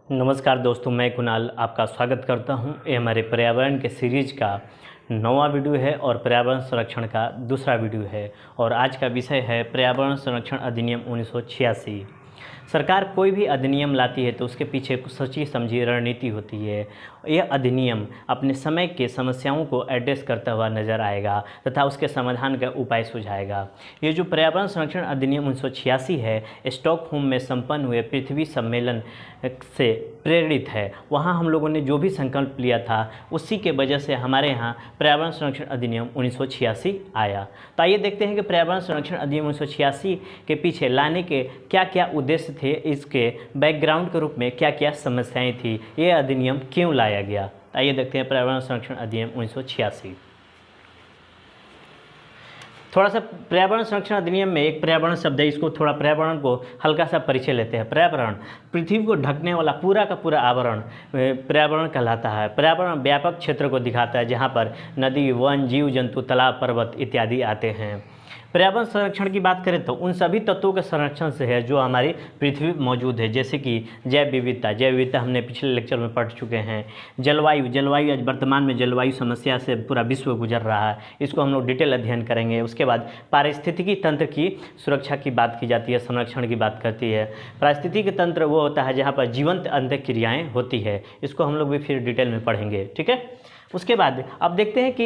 नमस्कार दोस्तों, मैं कुणाल आपका स्वागत करता हूं। ये हमारे पर्यावरण के सीरीज का 9वां वीडियो है और पर्यावरण संरक्षण का दूसरा वीडियो है। और आज का विषय है पर्यावरण संरक्षण अधिनियम 1986। सरकार कोई भी अधिनियम लाती है तो उसके पीछे कुछ सोची समझी रणनीति होती है। यह अधिनियम अपने समय के समस्याओं को एड्रेस करता हुआ नजर आएगा तथा उसके समाधान का उपाय सुझाएगा। ये जो पर्यावरण संरक्षण अधिनियम 1986 है, स्टॉकहोम में संपन्न हुए पृथ्वी सम्मेलन से प्रेरित है। वहाँ हम लोगों ने जो भी संकल्प लिया था उसी के वजह से हमारे यहाँ पर्यावरण संरक्षण अधिनियम 1986 आया। तो आइए देखते हैं कि पर्यावरण संरक्षण अधिनियम 1986 के पीछे लाने के क्या क्या उद्देश्य थे, इसके बैकग्राउंड के रूप में क्या क्या समस्याएं थी, ये अधिनियम क्यों लाया गया। आइए देखते हैं पर्यावरण संरक्षण अधिनियम 1986। थोड़ा सा पर्यावरण संरक्षण अधिनियम में एक पर्यावरण शब्द है, इसको थोड़ा पर्यावरण को हल्का सा परिचय लेते हैं। पर्यावरण पृथ्वी को ढकने वाला पूरा का पूरा आवरण पर्यावरण कहलाता है। पर्यावरण व्यापक क्षेत्र को दिखाता है जहाँ पर नदी, वन, जीव जंतु, तालाब, पर्वत इत्यादि आते हैं। पर्यावरण संरक्षण की बात करें तो उन सभी तत्वों के संरक्षण से है जो हमारी पृथ्वी में मौजूद है, जैसे कि जैव विविधता हमने पिछले लेक्चर में पढ़ चुके हैं। जलवायु आज वर्तमान में जलवायु समस्या से पूरा विश्व गुजर रहा है, इसको हम लोग डिटेल अध्ययन करेंगे। उसके बाद पारिस्थितिकी तंत्र की सुरक्षा की बात की जाती है, संरक्षण की बात करती है। पारिस्थितिकी तंत्र वो होता है जहाँ पर जीवंत अंतःक्रियाएँ होती है, इसको हम लोग भी फिर डिटेल में पढ़ेंगे, ठीक है। उसके बाद अब देखते हैं कि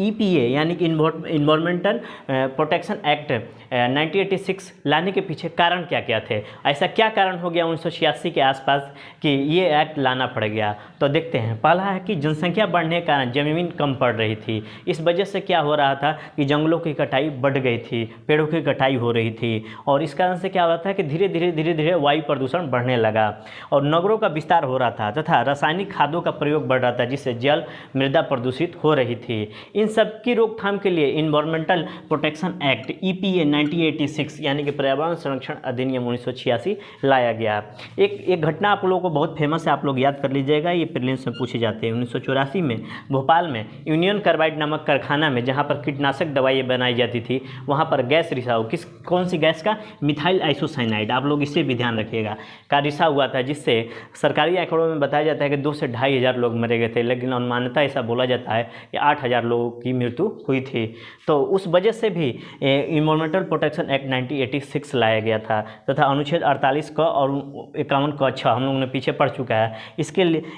EPA यानी कि इन्वायरमेंटल प्रोटेक्शन एक्ट 1986 लाने के पीछे कारण क्या क्या थे। ऐसा क्या कारण हो गया 1986 के आसपास कि ये एक्ट लाना पड़ गया। तो देखते हैं। पहला है कि जनसंख्या बढ़ने के कारण ज़मीन कम पड़ रही थी। इस वजह से क्या हो रहा था कि जंगलों की कटाई बढ़ गई थी, पेड़ों की कटाई हो रही थी, और इस कारण से क्या हो रहा था कि धीरे धीरे वायु प्रदूषण बढ़ने लगा और नगरों का विस्तार हो रहा था तथा रासायनिक खादों का प्रयोग बढ़ रहा था, जिससे जल मृदा प्रदूषित हो रही थी। इन सब की रोकथाम के लिए इन्वायरमेंटल प्रोटेक्शन एक्ट EPA 1986 यानी कि पर्यावरण संरक्षण अधिनियम 1986 लाया गया। एक घटना आप लोगों को बहुत फेमस है, आप लोग याद कर लीजिएगा, ये प्रीलिम्स में पूछे जाते हैं। 1984 में भोपाल में यूनियन कार्बाइड नामक कारखाना में जहाँ पर कीटनाशक दवाइयाँ बनाई जाती थी, वहाँ पर गैस रिसाव, कौन सी गैस का, मिथाइल आइसोसाइनाइड, आप लोग इससे भी ध्यान रखिएगा, का रिसाव हुआ था, जिससे सरकारी आंकड़ों में बताया जाता है कि 2 से 2.5 हज़ार लोग मरे गए थे, लेकिन अनुमानतः ऐसा बोला जाता है कि 8,000 लोगों की मृत्यु हुई थी। तो उस वजह से भी इन्वायरमेंटल प्रोटेक्शन एक्ट 1986 लाया गया था तथा अनुच्छेद 48 क और 51 क 6 हम लोगों ने पीछे पढ़ चुका है।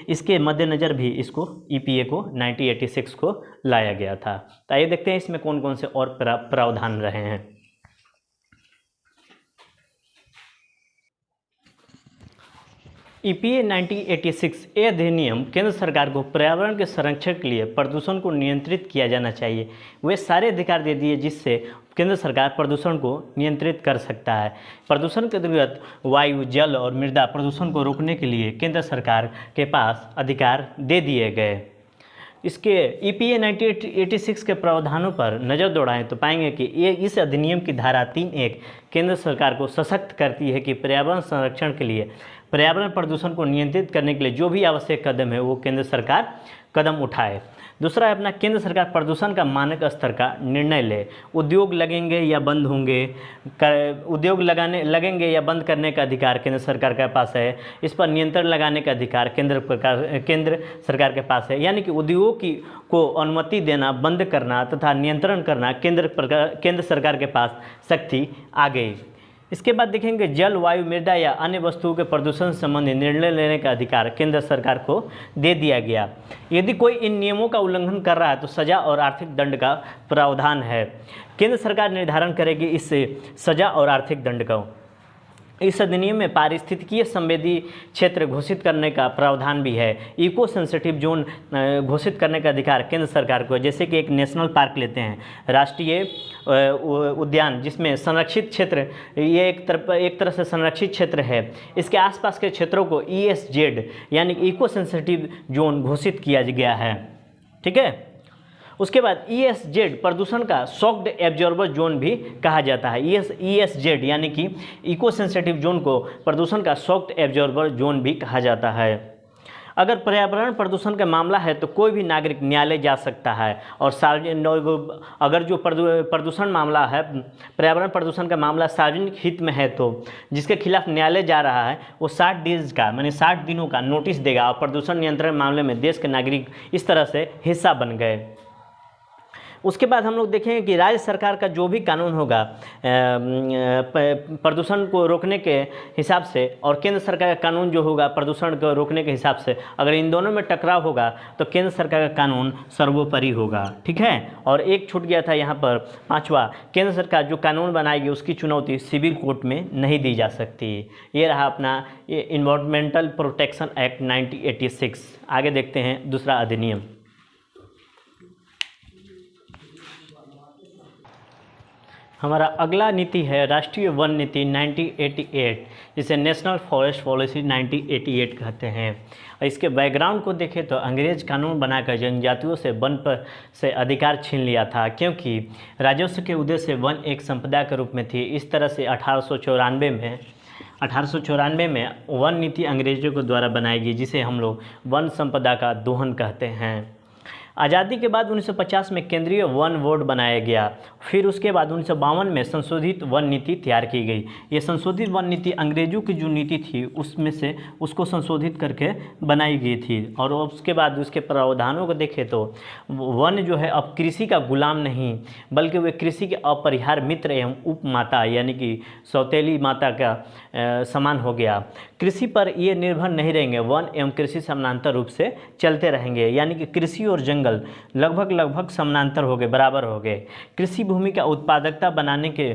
इसके मद्देनज़र भी इसको EPA को 1986 को लाया गया था। तो आइए देखते हैं इसमें कौन कौन से और प्रावधान रहे हैं। EPA 1986 ये अधिनियम केंद्र सरकार को पर्यावरण के संरक्षण के लिए प्रदूषण को नियंत्रित किया जाना चाहिए, वे सारे अधिकार दे दिए जिससे केंद्र सरकार प्रदूषण को नियंत्रित कर सकता है। प्रदूषण के अंतर्गत वायु, जल और मृदा प्रदूषण को रोकने के लिए केंद्र सरकार के पास अधिकार दे दिए गए। इसके EPA 1986 के प्रावधानों पर नज़र दौड़ाएं तो पाएंगे कि ये इस अधिनियम की धारा 3(1) केंद्र सरकार को सशक्त करती है कि पर्यावरण संरक्षण के लिए, पर्यावरण प्रदूषण को नियंत्रित करने के लिए जो भी आवश्यक कदम है वो केंद्र सरकार कदम उठाए। दूसरा है अपना, केंद्र सरकार प्रदूषण का मानक स्तर का निर्णय ले। उद्योग लगेंगे या बंद होंगे, उद्योग लगेंगे या बंद करने का अधिकार केंद्र सरकार के पास है। इस पर नियंत्रण लगाने का अधिकार केंद्र सरकार के पास है। यानी कि उद्योग को अनुमति देना, बंद करना तथा नियंत्रण करना केंद्र सरकार के पास शक्ति आ गई। इसके बाद देखेंगे जल, वायु, मृदा या अन्य वस्तुओं के प्रदूषण संबंधी निर्णय लेने का अधिकार केंद्र सरकार को दे दिया गया। यदि कोई इन नियमों का उल्लंघन कर रहा है तो सजा और आर्थिक दंड का प्रावधान है। केंद्र सरकार निर्धारण करेगी इस सजा और आर्थिक दंड का। इस अधिनियम में पारिस्थितिकीय संवेदी क्षेत्र घोषित करने का प्रावधान भी है। इको सेंसिटिव जोन घोषित करने का अधिकार केंद्र सरकार को, जैसे कि एक नेशनल पार्क लेते हैं, राष्ट्रीय उद्यान, जिसमें संरक्षित क्षेत्र, ये एक तरह से संरक्षित क्षेत्र है, इसके आसपास के क्षेत्रों को ESZ यानी इको सेंसिटिव जोन घोषित किया गया है, ठीक है। उसके बाद ESZ प्रदूषण का सॉक्ड एब्जॉर्बर जोन भी कहा जाता है। ESZ यानी कि इको सेंसिटिव जोन को प्रदूषण का सॉक्ड एब्जॉर्बर जोन भी कहा जाता है। अगर पर्यावरण प्रदूषण का मामला है तो कोई भी नागरिक न्यायालय जा सकता है, और अगर जो प्रदूषण मामला है, पर्यावरण प्रदूषण का मामला सार्वजनिक हित में है तो जिसके खिलाफ न्यायालय जा रहा है वो 60 डेज का माने 60 दिनों का नोटिस देगा। और प्रदूषण नियंत्रण मामले में देश के नागरिक इस तरह से हिस्सा बन गए। उसके बाद हम लोग देखेंगे कि राज्य सरकार का जो भी कानून होगा प्रदूषण को रोकने के हिसाब से, और केंद्र सरकार का कानून जो होगा प्रदूषण को रोकने के हिसाब से, अगर इन दोनों में टकराव होगा तो केंद्र सरकार का कानून सर्वोपरि होगा। ठीक है। और एक छूट गया था यहाँ पर 5वां, केंद्र सरकार जो कानून बनाएगी उसकी चुनौती सिविल कोर्ट में नहीं दी जा सकती। ये रहा अपना इन्वायरमेंटल प्रोटेक्शन एक्ट 1986। आगे देखते हैं दूसरा अधिनियम। हमारा अगला नीति है राष्ट्रीय वन नीति 1988, जिसे नेशनल फॉरेस्ट पॉलिसी 1988 कहते हैं। और इसके बैकग्राउंड को देखें तो अंग्रेज कानून बनाकर जनजातियों से वन पर से अधिकार छीन लिया था, क्योंकि राजस्व के उद्देश्य से वन एक संपदा के रूप में थी। इस तरह से 1894 में वन नीति अंग्रेजों के द्वारा बनाई गई, जिसे हम लोग वन संपदा का दोहन कहते हैं। आज़ादी के बाद 1950 में केंद्रीय वन बोर्ड बनाया गया। फिर उसके बाद 1952 में संशोधित वन नीति तैयार की गई। ये संशोधित वन नीति अंग्रेजों की जो नीति थी उसमें से उसको संशोधित करके बनाई गई थी। और उसके बाद उसके प्रावधानों को देखें तो वन जो है अब कृषि का गुलाम नहीं, बल्कि वे कृषि के अपरिहार्य मित्र एवं उपमाता यानी कि सौतेली माता का समान हो गया। कृषि पर ये निर्भर नहीं रहेंगे, वन एवं कृषि समानांतर रूप से चलते रहेंगे, यानी कि कृषि और जंगल लगभग समानांतर हो गए, बराबर हो गए। कृषि भूमि का उत्पादकता बनाने के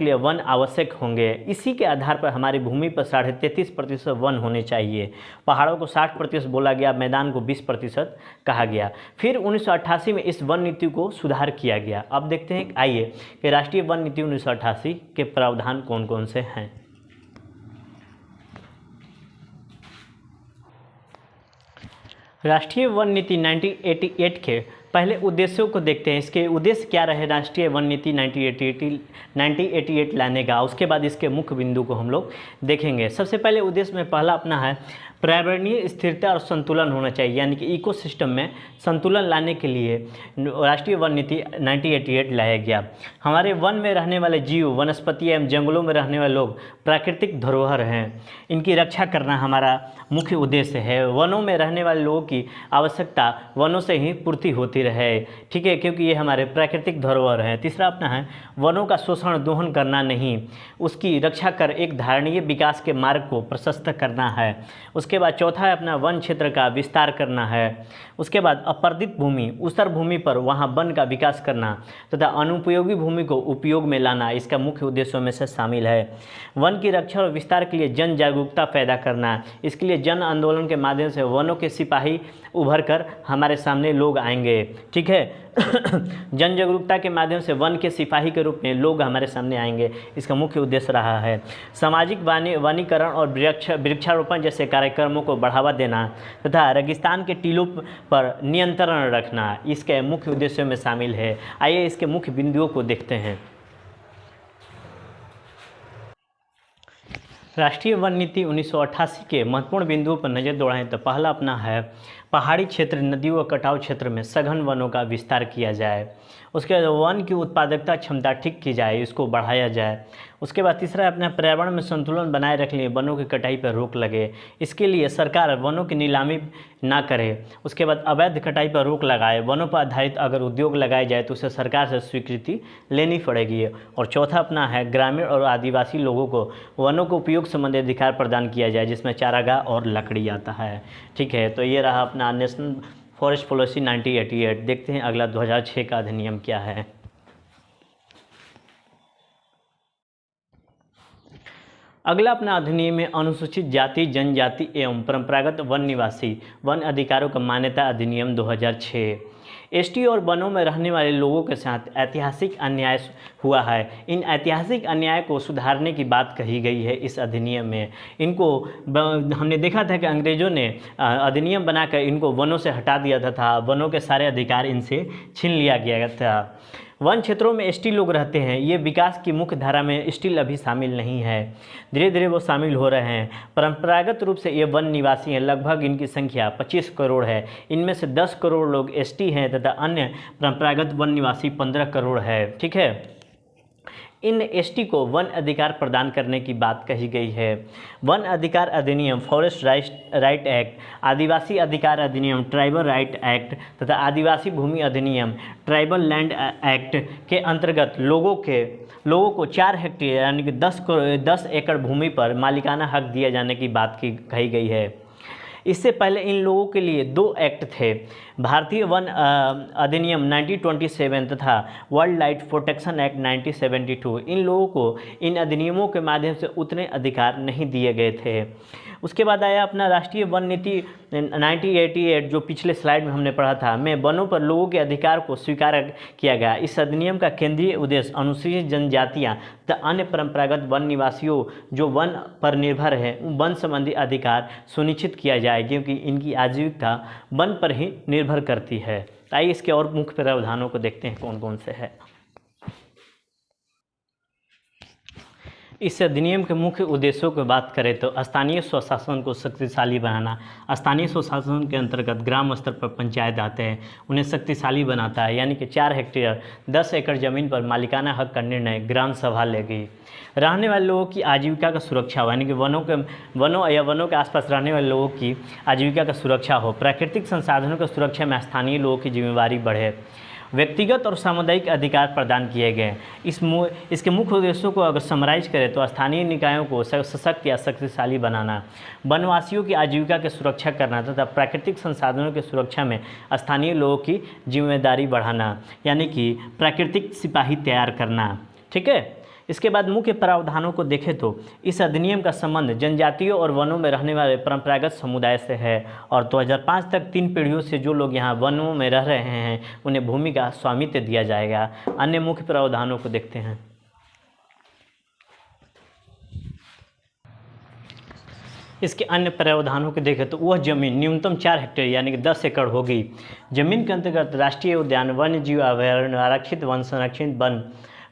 लिए वन आवश्यक होंगे। इसी के आधार पर हमारी भूमि पर 33.5% वन होने चाहिए। पहाड़ों को 60% बोला गया, मैदान को 20% कहा गया। फिर 1988 में इस वन नीति को सुधार किया गया। अब देखते हैं, आइए कि राष्ट्रीय वन नीति 1988 के प्रावधान कौन कौन से हैं। राष्ट्रीय वन नीति 1988 के पहले उद्देश्यों को देखते हैं। इसके उद्देश्य क्या रहे राष्ट्रीय वन नीति 1988 लाने का, उसके बाद इसके मुख्य बिंदु को हम लोग देखेंगे। सबसे पहले उद्देश्य में पहला अपना है पर्यावरणीय स्थिरता और संतुलन होना चाहिए, यानी कि इकोसिस्टम में संतुलन लाने के लिए राष्ट्रीय वन नीति 1988 लाया गया। हमारे वन में रहने वाले जीव, वनस्पति एवं जंगलों में रहने वाले लोग प्राकृतिक धरोहर हैं, इनकी रक्षा करना हमारा मुख्य उद्देश्य है। वनों में रहने वाले लोगों की आवश्यकता वनों से ही पूर्ति होती रहे, ठीक है, क्योंकि ये हमारे प्राकृतिक धरोहर हैं। तीसरा अपना है वनों का शोषण दोहन करना नहीं, उसकी रक्षा कर एक धारणीय विकास के मार्ग को प्रशस्त करना है। उसके बाद चौथा है अपना वन क्षेत्र का विस्तार करना है। उसके बाद अपर्दित भूमि, ऊसर भूमि पर वहाँ वन का विकास करना तथा अनुपयोगी भूमि को उपयोग में लाना इसका मुख्य उद्देश्यों में से शामिल है। वन की रक्षा और विस्तार के लिए जन जागरूकता पैदा करना, इसके लिए जन आंदोलन के माध्यम से वनों के सिपाही उभर कर हमारे सामने लोग आएंगे, ठीक है। जन जागरूकता के माध्यम से वन के सिपाही के रूप में लोग हमारे सामने आएंगे, इसका मुख्य उद्देश्य रहा है। सामाजिक वनीकरण और वृक्षारोपण जैसे कार्यक्रमों को बढ़ावा देना तथा रेगिस्तान के टीलों पर नियंत्रण रखना इसके मुख्य उद्देश्यों में शामिल है। आइए इसके मुख्य बिंदुओं को देखते हैं। राष्ट्रीय वन नीति 1988 के महत्वपूर्ण बिंदुओं पर नज़र दौड़ाएं तो पहला अपना है पहाड़ी क्षेत्र, नदियों व कटाव क्षेत्र में सघन वनों का विस्तार किया जाए। उसके बाद वन की उत्पादकता क्षमता ठीक की जाए, इसको बढ़ाया जाए। उसके बाद तीसरा अपना पर्यावरण में संतुलन बनाए रखने लिए वनों की कटाई पर रोक लगे, इसके लिए सरकार वनों की नीलामी ना करे। उसके बाद अवैध कटाई पर रोक लगाए, वनों पर आधारित अगर उद्योग लगाए जाए तो उसे सरकार से स्वीकृति लेनी पड़ेगी। और चौथा अपना है ग्रामीण और आदिवासी लोगों को वनों को उपयोग संबंधी अधिकार प्रदान किया जाए, जिसमें चारागाह और लकड़ी आता है, ठीक है। तो ये रहा अपना नेशनल फॉरेस्ट पॉलिसी 1988। देखते हैं अगला 2006 का अधिनियम क्या है। अगला अपना अधिनियम में अनुसूचित जाति, जनजाति एवं परंपरागत वन निवासी वन अधिकारों का मान्यता अधिनियम 2006। एसटी और वनों में रहने वाले लोगों के साथ ऐतिहासिक अन्याय हुआ है। इन ऐतिहासिक अन्याय को सुधारने की बात कही गई है इस अधिनियम में। इनको हमने देखा था कि अंग्रेज़ों ने अधिनियम बनाकर इनको वनों से हटा दिया था, वनों के सारे अधिकार इनसे छीन लिया गया था। वन क्षेत्रों में स्टिल लोग रहते हैं, ये विकास की मुख्य धारा में स्टिल अभी शामिल नहीं है, धीरे धीरे वो शामिल हो रहे हैं। परंपरागत रूप से ये वन निवासी हैं, लगभग इनकी संख्या 25 करोड़ है। इनमें से 10 करोड़ लोग एसटी हैं तथा अन्य परंपरागत वन निवासी 15 करोड़ है। ठीक है, इन एसटी को वन अधिकार प्रदान करने की बात कही गई है। वन अधिकार अधिनियम, फॉरेस्ट राइट एक्ट, आदिवासी अधिकार अधिनियम, ट्राइबल राइट एक्ट तथा आदिवासी भूमि अधिनियम, ट्राइबल लैंड एक्ट के अंतर्गत लोगों को 4 हेक्टेयर यानी कि 10 एकड़ भूमि पर मालिकाना हक दिए जाने की बात कही गई है। इससे पहले इन लोगों के लिए 2 एक्ट थे, भारतीय वन अधिनियम 1927 तथा वर्ल्ड लाइफ प्रोटेक्शन एक्ट 1972। इन लोगों को इन अधिनियमों के माध्यम से उतने अधिकार नहीं दिए गए थे। उसके बाद आया अपना राष्ट्रीय वन नीति 1988, जो पिछले स्लाइड में हमने पढ़ा था, में वनों पर लोगों के अधिकार को स्वीकार किया गया। इस अधिनियम का केंद्रीय उद्देश्य अनुसूचित जनजातियाँ तथा अन्य परंपरागत वन निवासियों जो वन पर निर्भर हैं, वन संबंधी अधिकार सुनिश्चित किया जाए, क्योंकि इनकी आजीविका वन पर ही निर्भर करती है। आइए इसके और मुख्य प्रावधानों को देखते हैं कौन कौन से है। इस अधिनियम के मुख्य उद्देश्यों की बात करें तो स्थानीय स्वशासन को शक्तिशाली बनाना। स्थानीय स्वशासन के अंतर्गत ग्राम स्तर पर पंचायत आते हैं, उन्हें शक्तिशाली बनाता है, यानी कि 4 हेक्टेयर 10 एकड़ ज़मीन पर मालिकाना हक का निर्णय ग्राम सभा लेगी। रहने वाले लोगों की आजीविका का सुरक्षा हो, यानी कि वनों के आसपास रहने वाले लोगों की आजीविका का सुरक्षा हो। प्राकृतिक संसाधनों की सुरक्षा में स्थानीय लोगों की जिम्मेदारी बढ़े। व्यक्तिगत और सामुदायिक अधिकार प्रदान किए गए। इसके मुख्य उद्देश्यों को अगर समराइज करें तो स्थानीय निकायों को सशक्त या शक्तिशाली बनाना, वनवासियों की आजीविका की सुरक्षा करना तथा प्राकृतिक संसाधनों की सुरक्षा में स्थानीय लोगों की जिम्मेदारी बढ़ाना, यानी कि प्राकृतिक सिपाही तैयार करना। ठीक है, इसके बाद मुख्य प्रावधानों को देखें तो इस अधिनियम का संबंध जनजातियों और वनों में रहने वाले परंपरागत समुदाय से है और 2005 तक 3 पीढ़ियों से जो लोग यहाँ वनों में रह रहे हैं उन्हें भूमि का स्वामित्व दिया जाएगा। अन्य मुख्य प्रावधानों को देखते हैं। इसके अन्य प्रावधानों को देखें तो वह जमीन न्यूनतम 4 हेक्टेयर यानी कि 10 एकड़ होगी। जमीन के अंतर्गत राष्ट्रीय उद्यान, वन्य जीव अभयारण्य, आरक्षित वन, संरक्षित वन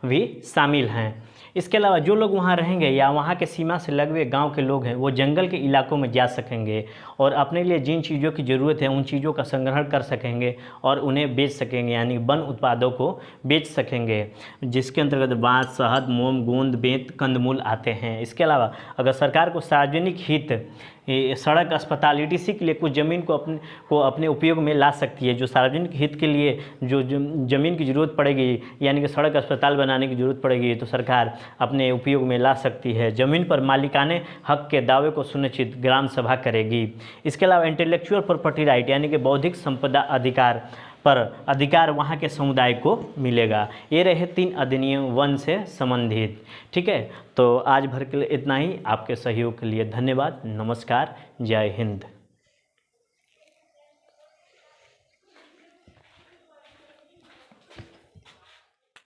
भी शामिल हैं। इसके अलावा जो लोग वहाँ रहेंगे या वहाँ के सीमा से लगे हुए गाँव के लोग हैं, वो जंगल के इलाकों में जा सकेंगे और अपने लिए जिन चीज़ों की ज़रूरत है उन चीज़ों का संग्रहण कर सकेंगे और उन्हें बेच सकेंगे, यानी वन उत्पादों को बेच सकेंगे, जिसके अंतर्गत बाँस, शहद, मोम, गोंद, बेंत, कंदमूल आते हैं। इसके अलावा अगर सरकार को सार्वजनिक हित, सड़क, अस्पताल ETC के लिए कुछ ज़मीन को अपने उपयोग में ला सकती है। जो सार्वजनिक हित के लिए जो ज़मीन की ज़रूरत पड़ेगी, यानी कि सड़क, अस्पताल बनाने की ज़रूरत पड़ेगी, तो सरकार अपने उपयोग में ला सकती है। ज़मीन पर मालिकाने हक के दावे को सुनिश्चित ग्राम सभा करेगी। इसके अलावा इंटेलेक्चुअल प्रॉपर्टी राइट यानी कि बौद्धिक संपदा अधिकार वहाँ के समुदाय को मिलेगा। ये रहे 3 अधिनियम वन से संबंधित। ठीक है, तो आज भर के लिए इतना ही। आपके सहयोग के लिए धन्यवाद। नमस्कार, जय हिंद।